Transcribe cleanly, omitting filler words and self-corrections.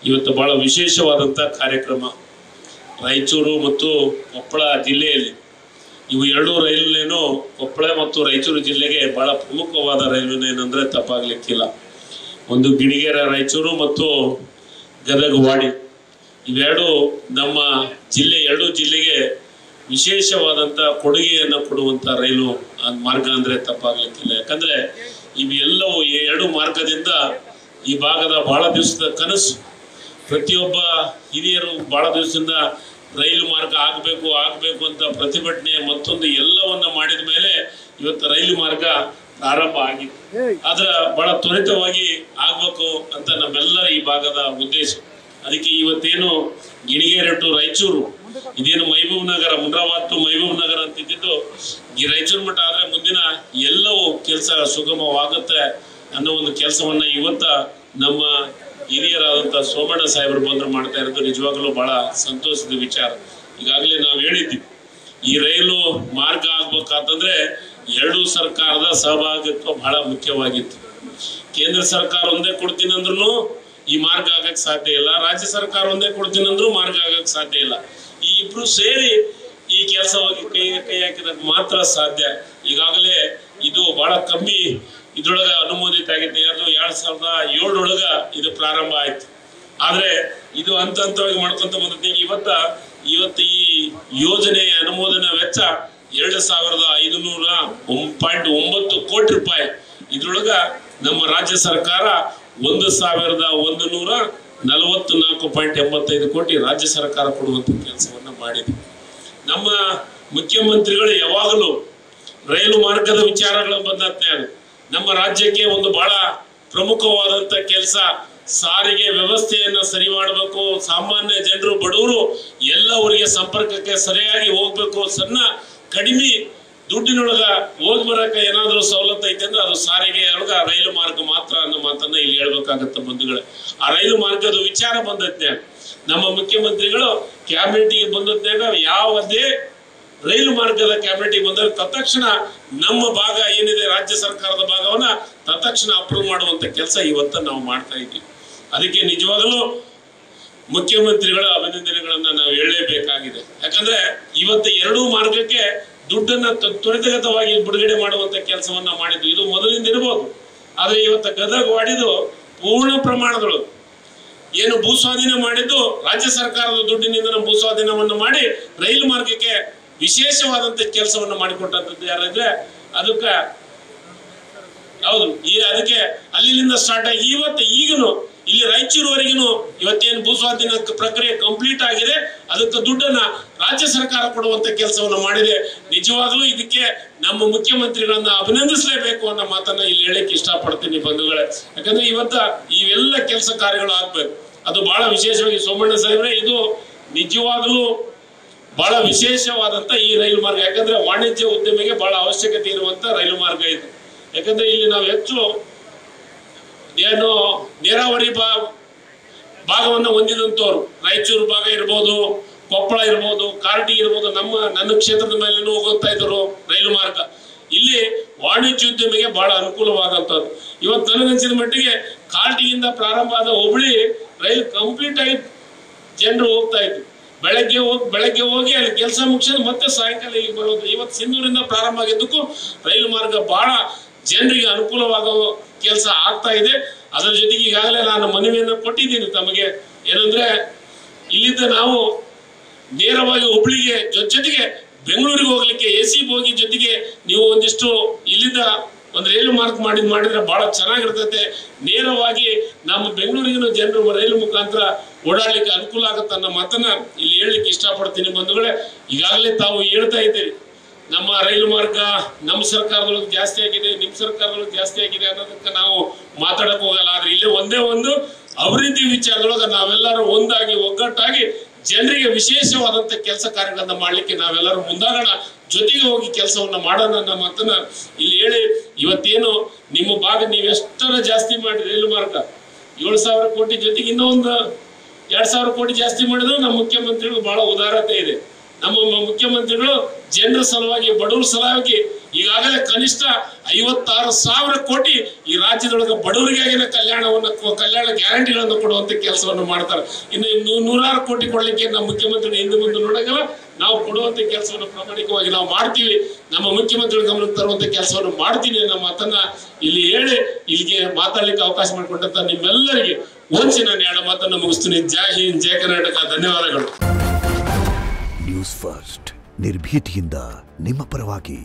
ಇವತ್ತು ಬಹಳ ವಿಶೇಷವಾದಂಥ ಕಾರ್ಯಕ್ರಮ. ರಾಯಚೂರು ಮತ್ತು ಕೊಪ್ಪಳ ಜಿಲ್ಲೆಯಲ್ಲಿ ಇವು ಎರಡೂ ರೈಲು ಲೈನು ಕೊಪ್ಪಳ ಮತ್ತು ರಾಯಚೂರು ಜಿಲ್ಲೆಗೆ ಬಹಳ ಪ್ರಮುಖವಾದ ರೈಲು ಲೈನ್ ಅಂದರೆ ತಪ್ಪಾಗಲಿಕ್ಕಿಲ್ಲ. ಒಂದು ಗಿಣಿಗೆರೆ ರಾಯಚೂರು ಮತ್ತು ಗದಗ ವಾಡಿ ಇವೆರಡು ನಮ್ಮ ಎರಡೂ ಜಿಲ್ಲೆಗೆ ವಿಶೇಷವಾದಂಥ ಕೊಡುಗೆಯನ್ನು ಕೊಡುವಂಥ ರೈಲು ಮಾರ್ಗ ಅಂದರೆ ತಪ್ಪಾಗಲಿಕ್ಕಿಲ್ಲ. ಯಾಕಂದರೆ ಇವೆಲ್ಲವೂ ಈ ಎರಡು ಮಾರ್ಗದಿಂದ ಈ ಭಾಗದ ಬಹಳ ದಿವಸದ ಕನಸು. ಪ್ರತಿಯೊಬ್ಬ ಹಿರಿಯರು ಬಹಳ ದಿವಸದಿಂದ ರೈಲು ಮಾರ್ಗ ಆಗಬೇಕು ಅಂತ ಪ್ರತಿಭಟನೆ ಮತ್ತೊಂದು ಎಲ್ಲವನ್ನ ಮಾಡಿದ ಮೇಲೆ ಇವತ್ತು ರೈಲು ಮಾರ್ಗ ಪ್ರಾರಂಭ ಆಗಿದೆ. ಆದ್ರೆ ಬಹಳ ತ್ವರಿತವಾಗಿ ಆಗ್ಬೇಕು ಅಂತ ನಮ್ಮೆಲ್ಲರ ಈ ಭಾಗದ ಉದ್ದೇಶ. ಅದಕ್ಕೆ ಇವತ್ತೇನು ಗಿಣಿಗೆರೆ ಟು ರಾಯಚೂರು ಇದೇನು ಮೈಬೂಬ್ ನಗರ, ಮುನ್ರಾಬಾದ್ ಟು ಮೈಬೂಬ್ ನಗರ ಅಂತಿದ್ದು ಈ ರಾಯಚೂರು ಮಟ್ಟ ಆದ್ರೆ ಮುಂದಿನ ಎಲ್ಲವೂ ಕೆಲಸ ಸುಗಮವಾಗುತ್ತೆ ಅನ್ನೋ ಒಂದು ಕೆಲಸವನ್ನ ಇವತ್ತ ನಮ್ಮ ಹಿರಿಯರಾದಂಥ ಸೋಮಣ್ಣ ಸಾಹೇಬರು ಬಂದ್ರು ಮಾಡ್ತಾ ಇರೋದು ನಿಜವಾಗ್ಲೂ ಬಹಳ ಸಂತೋಷದ ವಿಚಾರ. ಈಗಾಗಲೇ ನಾವು ಹೇಳಿದ್ವಿ, ಈ ರೈಲು ಮಾರ್ಗ ಆಗ್ಬೇಕಂತಂದ್ರೆ ಎರಡೂ ಸರ್ಕಾರದ ಸಹಭಾಗಿತ್ವ ಬಹಳ ಮುಖ್ಯವಾಗಿತ್ತು. ಕೇಂದ್ರ ಸರ್ಕಾರ ಒಂದೇ ಕೊಡ್ತೀನಿ ಅಂದ್ರೂ ಈ ಮಾರ್ಗ ಆಗಕ್ಕೆ ಸಾಧ್ಯ ಇಲ್ಲ, ರಾಜ್ಯ ಸರ್ಕಾರ ಒಂದೇ ಕೊಡ್ತೀನಿ ಅಂದ್ರೂ ಮಾರ್ಗ ಆಗಕ್ಕೆ ಸಾಧ್ಯ ಇಲ್ಲ. ಈ ಇಬ್ರು ಸೇರಿ ಈ ಕೆಲಸವಾಗಿ ಕೈ ಹಾಕಿದಾಗ ಮಾತ್ರ ಸಾಧ್ಯ. ಈಗಾಗಲೇ ಇದು ಬಹಳ ಕಮ್ಮಿ ಇದ್ರೊಳಗ ಅನುಮೋದಿತ ಆಗಿತ್ತು. 2007 ಇದು ಪ್ರಾರಂಭ ಆಯ್ತು. ಆದ್ರೆ ಇದು ಹಂತ ಹಂತವಾಗಿ ಮಾಡ್ಕೊಂತ ಬಂದದ್ದು. ಇವತ್ತು ಈ ಯೋಜನೆಯ ಅನುಮೋದನಾ ವೆಚ್ಚ 2,509.9 ಕೋಟಿ ರೂಪಾಯಿ. ಇದ್ರೊಳಗ ನಮ್ಮ ರಾಜ್ಯ ಸರ್ಕಾರ 1,144.85 ಕೋಟಿ ರಾಜ್ಯ ಸರ್ಕಾರ ಕೊಡುವಂತ ಕೆಲಸವನ್ನ ಮಾಡಿದೆ. ನಮ್ಮ ಮುಖ್ಯಮಂತ್ರಿಗಳು ಯಾವಾಗಲೂ ರೈಲು ಮಾರ್ಗದ ವಿಚಾರಗಳು ಬಂದಂತೆ ನಮ್ಮ ರಾಜ್ಯಕ್ಕೆ ಒಂದು ಬಹಳ ಪ್ರಮುಖವಾದಂತ ಕೆಲಸ ಸಾರಿಗೆ ವ್ಯವಸ್ಥೆಯನ್ನ ಸರಿ ಮಾಡಬೇಕು. ಸಾಮಾನ್ಯ ಜನರು ಬಡವರು ಎಲ್ಲ ಊರಿಗೆ ಸಂಪರ್ಕಕ್ಕೆ ಸರಿಯಾಗಿ ಹೋಗ್ಬೇಕು. ಕಡಿಮೆ ದುಡ್ಡಿನೊಳಗ ಹೋಗಿ ಬರಕ ಏನಾದ್ರೂ ಸವಲತ್ತು ಐತೆ ಅಂದ್ರೆ ಅದು ಸಾರಿಗೆ ಒಳಗ ರೈಲು ಮಾರ್ಗ ಮಾತ್ರ ಅನ್ನೋ ಮಾತನ್ನ ಇಲ್ಲಿ ಹೇಳ್ಬೇಕಾಗತ್ತೆ ಬಂಧುಗಳೇ. ಆ ರೈಲು ಮಾರ್ಗದ ವಿಚಾರ ಬಂದತ್ನಾಗ ನಮ್ಮ ಮುಖ್ಯಮಂತ್ರಿಗಳು ಕ್ಯಾಬಿನೆಟ್ಗೆ ಬಂದತ್ನಾಗ ಯಾವುದೇ ರೈಲು ಮಾರ್ಗದ ಕ್ಯಾಬಿನೆಟ್ಗೆ ಬಂದರೆ ತತ್ಕ್ಷಣ ನಮ್ಮ ಭಾಗ ಏನಿದೆ ರಾಜ್ಯ ಸರ್ಕಾರದ ಭಾಗವನ್ನ ತತ್ಕ್ಷಣ ಅಪ್ರೂವ್ ಮಾಡುವಂತ ಕೆಲಸ ಇವತ್ತು ನಾವು ಮಾಡ್ತಾ ಇದ್ದೀವಿ. ಅದಕ್ಕೆ ನಿಜವಾಗಲೂ ಮುಖ್ಯಮಂತ್ರಿಗಳ ಅಭಿನಂದನೆಗಳನ್ನ ನಾವು ಹೇಳಲೇಬೇಕಾಗಿದೆ. ಯಾಕಂದ್ರೆ ಇವತ್ತು ಎರಡೂ ಮಾರ್ಗಕ್ಕೆ ದುಡ್ಡನ್ನ ತ್ವರಿತಗತವಾಗಿ ಬಿಡುಗಡೆ ಮಾಡುವಂತ ಕೆಲಸವನ್ನ ಮಾಡಿದ್ದು ಇದು ಮೊದಲಿಂದ ಇರಬಹುದು. ಆದ್ರೆ ಇವತ್ತು ಗದಗ ವಾಡಿದು ಪೂರ್ಣ ಪ್ರಮಾಣದೊಳಗೆ ಏನು ಭೂಸ್ವಾಧೀನ ಮಾಡಿದ್ದು ರಾಜ್ಯ ಸರ್ಕಾರದ ದುಡ್ಡಿನಿಂದ ಭೂಸ್ವಾಧೀನವನ್ನು ಮಾಡಿ ರೈಲು ಮಾರ್ಗಕ್ಕೆ ವಿಶೇಷವಾದಂತ ಕೆಲಸವನ್ನ ಮಾಡಿಕೊಟ್ಟಂತದ್ದು ಯಾರಿದ್ರೆ ಅದಕ್ಕೆ ಹೌದು. ಅದಕ್ಕೆ ಅಲ್ಲಿಂದ ಸ್ಟಾರ್ಟ್ ಆಗಿ ಈಗನು ಇಲ್ಲಿ ರಾಯಚೂರುವರೆಗೂ ಇವತ್ತೇನು ಭೂಸ್ವಾಧೀನ ಪ್ರಕ್ರಿಯೆ ಕಂಪ್ಲೀಟ್ ಆಗಿದೆ. ಅದಕ್ಕೆ ದುಡ್ಡನ್ನ ರಾಜ್ಯ ಸರ್ಕಾರ ಕೊಡುವಂತ ಕೆಲಸವನ್ನ ಮಾಡಿದೆ. ನಿಜವಾಗ್ಲೂ ಇದಕ್ಕೆ ನಮ್ಮ ಮುಖ್ಯಮಂತ್ರಿಗಳನ್ನ ಅಭಿನಂದಿಸಲೇಬೇಕು ಅನ್ನೋ ಮಾತನ್ನ ಇಲ್ಲಿ ಹೇಳಕ್ಕೆ ಇಷ್ಟಪಡ್ತೀನಿ ಬಂಧುಗಳೇ. ಯಾಕಂದ್ರೆ ಇವೆಲ್ಲ ಕೆಲಸ ಕಾರ್ಯಗಳು ಆಗ್ಬೇಕು. ಅದು ಬಹಳ ವಿಶೇಷವಾಗಿ ಸೋಮಣ್ಣ ಸಾಹೇಬ್ರೆ ಇದು ನಿಜವಾಗ್ಲೂ ಬಹಳ ವಿಶೇಷವಾದಂತ ಈ ರೈಲು ಮಾರ್ಗ. ಯಾಕಂದ್ರೆ ವಾಣಿಜ್ಯ ಉದ್ಯಮಿಗೆ ಬಹಳ ಅವಶ್ಯಕತೆ ಇರುವಂತ ರೈಲು ಮಾರ್ಗ ಇದು. ಯಾಕಂದ್ರೆ ಇಲ್ಲಿ ನಾವು ಹೆಚ್ಚು ಏನು ನೀರಾವರಿ ಭಾಗವನ್ನು ಹೊಂದಿದಂತವ್ರು ರಾಯಚೂರು ಭಾಗ ಇರ್ಬೋದು, ಕೊಪ್ಪಳ ಇರ್ಬೋದು, ಕಾರಟಗಿ ಇರ್ಬೋದು, ನನ್ನ ಕ್ಷೇತ್ರದ ಮೇಲೇನು ಹೋಗ್ತಾ ಇದ್ರು ರೈಲು ಮಾರ್ಗ. ಇಲ್ಲಿ ವಾಣಿಜ್ಯೋದ್ಯಮಿಗೆ ಬಹಳ ಅನುಕೂಲವಾದಂಥದ್ದು. ಇವತ್ತು ನನಗನ್ಸಿದ ಮಟ್ಟಿಗೆ ಕಾರಟಗಿಯಿಂದ ಪ್ರಾರಂಭ ಆದ ಹುಬ್ಳಿ ರೈಲು ಕಂಪ್ಲೀಟ್ ಆಗಿ ಜನರು ಹೋಗ್ತಾ ಇದ್ರು. ಬೆಳಗ್ಗೆ ಹೋಗಿ ಅಲ್ಲಿ ಕೆಲಸ ಮುಗಿಸಿದ್ರೆ ಮತ್ತೆ ಸಾಯಂಕಾಲ ಇಲ್ಲಿ ಬರೋದು. ಇವತ್ತು ಸಿಂಧೂರಿಂದ ಪ್ರಾರಂಭ ಆಗಿದ್ದಕ್ಕೂ ರೈಲು ಮಾರ್ಗ ಬಹಳ ಜನರಿಗೆ ಅನುಕೂಲವಾಗುವ ಕೆಲಸ ಆಗ್ತಾ ಇದೆ. ಅದರ ಜೊತೆಗೆ ಈಗಾಗಲೇ ನಾನು ಮನವಿಯನ್ನು ಕೊಟ್ಟಿದ್ದೀನಿ ತಮಗೆ. ಏನಂದ್ರೆ ಇಲ್ಲಿಂದ ನಾವು ನೇರವಾಗಿ ಹುಬ್ಳಿಗೆ ಜೊತೆಗೆ ಬೆಂಗಳೂರಿಗೆ ಹೋಗ್ಲಿಕ್ಕೆ AC ಹೋಗಿ ಜೊತೆಗೆ ನೀವು ಒಂದಿಷ್ಟು ಇಲ್ಲಿಂದ ಒಂದು ರೈಲು ಮಾರ್ಗ ಮಾಡಿದ್ರೆ ಬಹಳ ಚೆನ್ನಾಗಿರ್ತೈತೆ. ನೇರವಾಗಿ ನಮ್ಮ ಬೆಂಗಳೂರಿಗಿನ ಜನರು ರೈಲು ಮುಖಾಂತರ ಓಡಾಡ್ಲಿಕ್ಕೆ ಅನುಕೂಲ ಆಗುತ್ತೆ ಅನ್ನೋ ಮಾತನ್ನ ಇಲ್ಲಿ ಹೇಳಲಿಕ್ಕೆ ಇಷ್ಟಪಡ್ತೀನಿ ಬಂಧುಗಳೇ. ಈಗಾಗಲೇ ತಾವು ಹೇಳ್ತಾ ಇದ್ದೀರಿ ನಮ್ಮ ರೈಲು ಮಾರ್ಗ ನಮ್ಮ ಸರ್ಕಾರದೊಳಗೆ ಜಾಸ್ತಿ ಆಗಿದೆ, ನಿಮ್ಮ ಸರ್ಕಾರದೊಳಗೆ ಜಾಸ್ತಿ ಆಗಿದೆ ಅನ್ನೋದಕ್ಕೆ ನಾವು ಮಾತಾಡಕ್ ಹೋಗಲ್ಲ. ಆದ್ರೆ ಇಲ್ಲೇ ಒಂದೇ ಒಂದು ಅಭಿವೃದ್ಧಿ ವಿಚಾರದೊಳಗೆ ನಾವೆಲ್ಲರೂ ಒಂದಾಗಿ ಒಗ್ಗಟ್ಟಾಗಿ ಜನರಿಗೆ ವಿಶೇಷವಾದಂತ ಕೆಲಸ ಕಾರ್ಯಗಳನ್ನ ಮಾಡ್ಲಿಕ್ಕೆ ನಾವೆಲ್ಲರೂ ಮುಂದಾಗೋಣ, ಜೊತೆಗೆ ಹೋಗಿ ಕೆಲಸವನ್ನ ಮಾಡೋಣ ಅನ್ನೋ ಮಾತನ್ನ ಇಲ್ಲಿ ಹೇಳಿ ಇವತ್ತೇನು ನಿಮ್ಮ ಭಾಗ ನೀವೆಷ್ಟರ ಜಾಸ್ತಿ ಮಾಡಿ ರೈಲು ಮಾರ್ಗ 7,000 ಕೋಟಿ ಜೊತೆಗೆ ಇನ್ನೊಂದು 2,000 ಕೋಟಿ ಜಾಸ್ತಿ ಮಾಡಿದ್ರು ನಮ್ಮ ಮುಖ್ಯಮಂತ್ರಿಗಳು ಬಹಳ ಉದಾರತೆ ಇದೆ. ನಮ್ಮ ಮುಖ್ಯಮಂತ್ರಿಗಳು ಜನರ ಸಲುವಾಗಿ ಬಡವರ ಸಲುವಾಗಿ ಈಗಾಗಲೇ ಕನಿಷ್ಠ 56,000 ಕೋಟಿ ಈ ರಾಜ್ಯದೊಳಗೆ ಬಡವರಿಗಾಗಿನ ಕಲ್ಯಾಣ ಗ್ಯಾರಂಟಿಗಳನ್ನು ಕೊಡುವಂತ ಕೆಲಸವನ್ನು ಮಾಡ್ತಾರೆ. ಇನ್ನು 100 ಕೋಟಿ ಕೊಡ್ಲಿಕ್ಕೆ ನಮ್ಮ ಮುಖ್ಯಮಂತ್ರಿ ಹಿಂದೆ ಮುಂದೆ ನೋಡಂಗಿಲ್ಲ. ನಾವು ಕೊಡುವಂತ ಕೆಲಸವನ್ನು ಪ್ರಾಮಾಣಿಕವಾಗಿ ನಾವು ಮಾಡ್ತೀವಿ. ನಮ್ಮ ಮುಖ್ಯಮಂತ್ರಿಗಳ ಗಮನಕ್ಕೆ ತರುವಂತ ಕೆಲಸವನ್ನು ಮಾಡ್ತೀನಿ ಅನ್ನೋ ಮಾತನ್ನ ಇಲ್ಲಿ ಹೇಳಿ ಇಲ್ಲಿಗೆ ಮಾತಾಡ್ಲಿಕ್ಕೆ ಅವಕಾಶ ಮಾಡಿಕೊಟ್ಟಂತ ನಿಮ್ಮೆಲ್ಲರಿಗೆ ಒಂದ್ಸಿ ನಾನು 2 ಮಾತನ್ನ ಮುಗಿಸ್ತೀನಿ. ಜೈ ಹಿಂದ್, ಜೈ ಕರ್ನಾಟಕ. ಧನ್ಯವಾದಗಳು. ನ್ಯೂಸ್ ಫಸ್ಟ್ ನಿರ್ಭೀತಿಯಿಂದ ನಿಮ್ಮ ಪರವಾಗಿ.